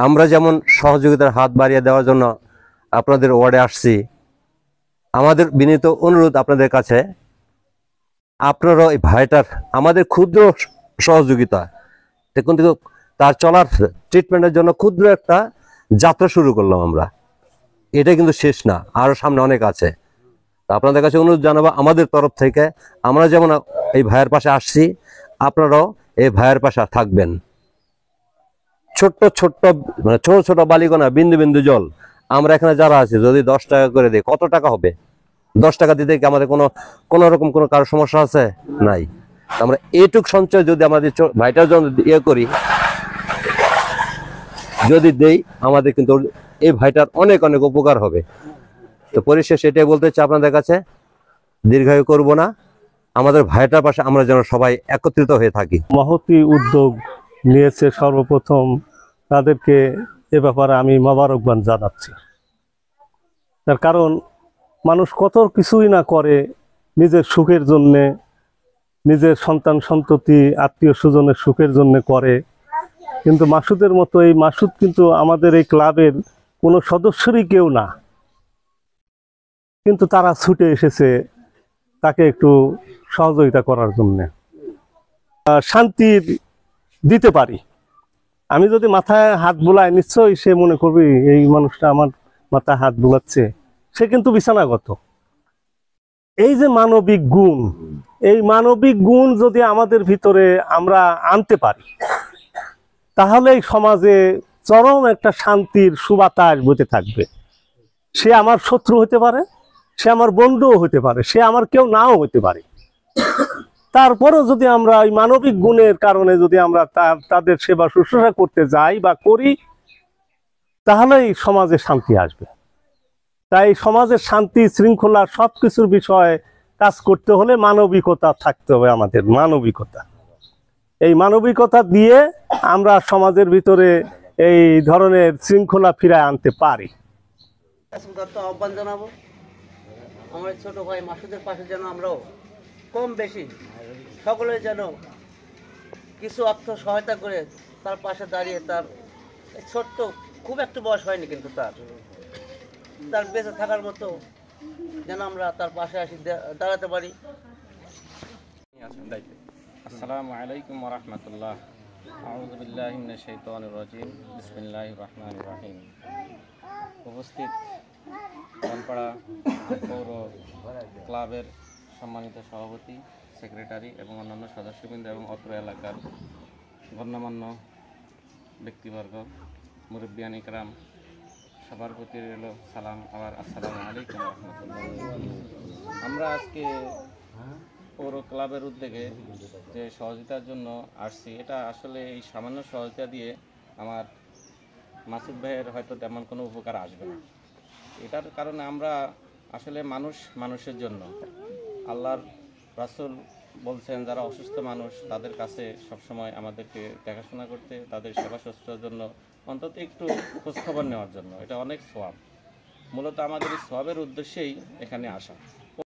আমরা যেমন সহযোগিতার হাত বাড়িয়ে দেওয়ার জন্য আপনাদের ওয়ার্ডে আসছি, আমাদের বিনীত অনুরোধ আপনাদের কাছে, আপনারা এই ভাইটার আমাদের ক্ষুদ্র সহযোগিতা দেখুন, তার চলার ট্রিটমেন্টের জন্য ক্ষুদ্র একটা যাত্রা শুরু করলাম আমরা। এটা কিন্তু শেষ না, আরো সামনে অনেক আছে। আপনাদের কাছে অনুরোধ জানাবো, আমাদের তরফ থেকে আমরা যেমন এই ভাইয়ের পাশে আসছি, আপনারাও এই ভাইয়ের পাশে থাকবেন। ছোট্ট ছোট্ট মানে ছোট ছোট বালিকণা, বিন্দু বিন্দু জল আমরা এখানে যারা আছি যদি 10 টাকা করে দিই, কত টাকা হবে? 10 টাকা দিতে কি আমাদের কোনো রকম কোনো কারো সমস্যা আছে? নাই। আমরা এইটুক সঞ্চয় যদি আমাদের ভাইটার জন্য ইয়ে করি, যদি দেই, আমাদের কিন্তু এই ভাইটার অনেক অনেক উপকার হবে। তো পরিশেষে এটাই বলতে চাই আপনাদের কাছে, দীর্ঘায়ু করব না, আমাদের ভাইটার পাশে আমরা যেন সবাই একত্রিত হয়ে থাকি। মহতি উদ্যোগ নিয়েছে, সর্বপ্রথম তাদেরকে এ ব্যাপারে আমি মোবারকবাদ জানাচ্ছি। তার কারণ মানুষ কত কিছুই না করে নিজের সুখের জন্যে, নিজের সন্তান সন্ততি আত্মীয় স্বজনের সুখের জন্য করে, কিন্তু মাসুদের মতো এই মাসুদ কিন্তু আমাদের এই ক্লাবের কোনো সদস্যরই কেউ না, কিন্তু তারা ছুটে এসেছে তাকে একটু সহযোগিতা করার জন্য। শান্তির দিতে পারি, আমি যদি মাথায় হাত বুলাই নিশ্চয়ই সে মনে করবে এই মানুষটা আমার মাথায় হাত বুলাচ্ছে, সে কিন্তু বিছানাগত। এই যে মানবিক গুণ, এই মানবিক গুণ যদি আমাদের ভিতরে আমরা আনতে পারি, তাহলে এই সমাজে চরম একটা শান্তির সুবাতাস বইতে থাকবে। সে আমার শত্রু হতে পারে, সে আমার বন্ধুও হতে পারে, সে আমার কেউ নাও হতে পারে, তারপরেও যদি আমরা এই মানবিক গুণের কারণে যদি আমরা তাদের সেবা শুশ্রূষা করতে যাই বা করি, তাহলে এই সমাজে শান্তি আসবে। তাই সমাজের শান্তি শৃঙ্খলা সবকিছুর বিষয়ে কাজ করতে হলে মানবিকতা থাকতে হবে, আমাদের মানবিকতা। এই মানবিকতা দিয়ে আমরা সমাজের ভিতরে এই ধরনের শৃঙ্খলা ফিরায় আনতে পারি। আহ্বান জানাবো আমার ছোট ভাই মাসুদের পাশে যেন আমরাও কম বেশি সকলে যেন কিছু অর্থ সহায়তা করে তার পাশে দাঁড়িয়ে, তার ছোট্ট খুব একটা বয়স হয়নি কিন্তু তার বেঁচে থাকার মতো যেন আমরা তার পাশে আসি, দাঁড়াতে পারি। আসসালামু আলাইকুম ওয়া রাহমাতুল্লাহ। আউযু বিল্লাহি মিনাশ শাইতানির রাজিম। বিসমিল্লাহির রহমানির রহিম। উপস্থিত বনপাড়া পৌর ক্লাবের সম্মানিত সভাপতি, সেক্রেটারি এবং অন্যান্য সদস্যবৃন্দ এবং অত্র এলাকার গণ্যমান্য ব্যক্তিবর্গ, মুরব্বিয়ান ইকরাম, সবার প্রতি রইল সালাম, আবার আসসালামু আলাইকুম ওয়া রাহমাতুল্লাহ। আমরা আজকে পৌর ক্লাবের উদ্যোগে যে সহযোগিতার জন্য আসছি, এটা আসলে এই সামান্য সহযোগিতা দিয়ে আমার মাসুদ ভাইয়ের হয়তো তেমন কোনো উপকার আসবে না। এটার কারণে আমরা আসলে মানুষের জন্য, আল্লাহর রাসূল বলছেন যারা অসুস্থ মানুষ তাদের কাছে সবসময় আমাদেরকে দেখাশোনা করতে, তাদের সেবা শুশ্রূষার জন্য, অন্তত একটু খোঁজখবর নেওয়ার জন্য। এটা অনেক সওয়াব। মূলত আমাদের এই সওয়াবের উদ্দেশ্যেই এখানে আসা।